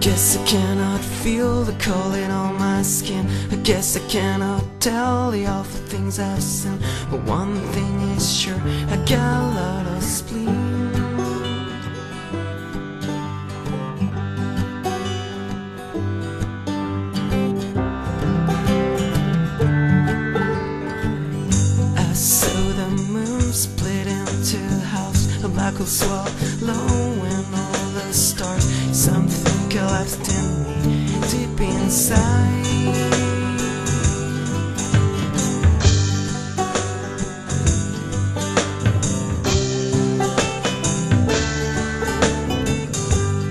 guess I cannot feel the cold in all my skin. I guess I cannot tell the awful things I've seen. But one thing is sure, I got a lot of spleen. I saw the moon split into halves, a black hole swallowing all the stars. Something collapsed in me deep inside.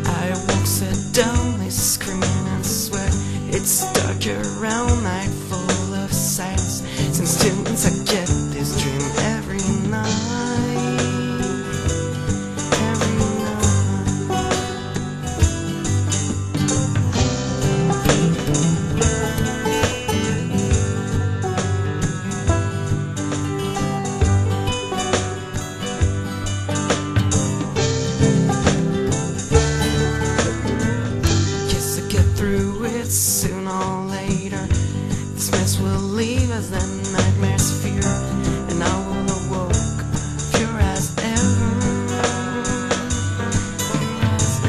I woke suddenly screaming and sweat. It's dark around night, full of silence. Since students I get this dream every night. Every night. Guess I'll get through it sooner or later. This mess will leave us, then nightmares fear, and I will awoke pure as ever. Pure as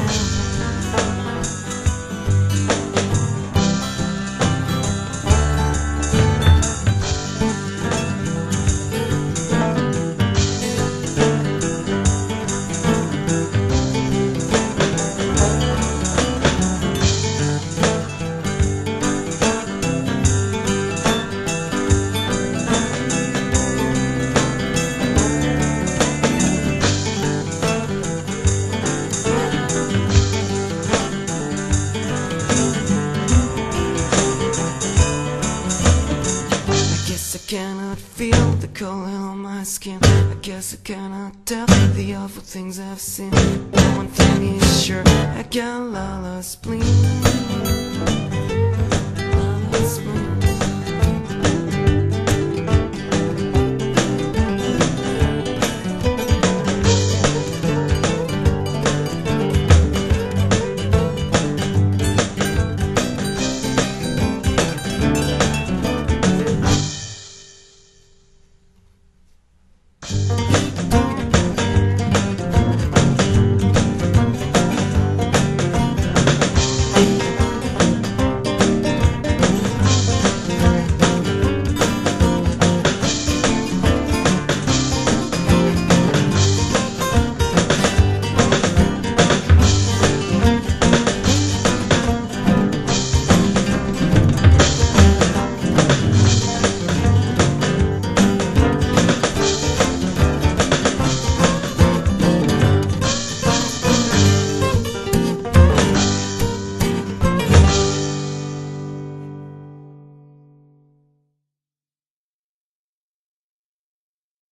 I cannot feel the cold on my skin. I guess I cannot tell the awful things I've seen. But one thing is sure, I got a lot of spleen.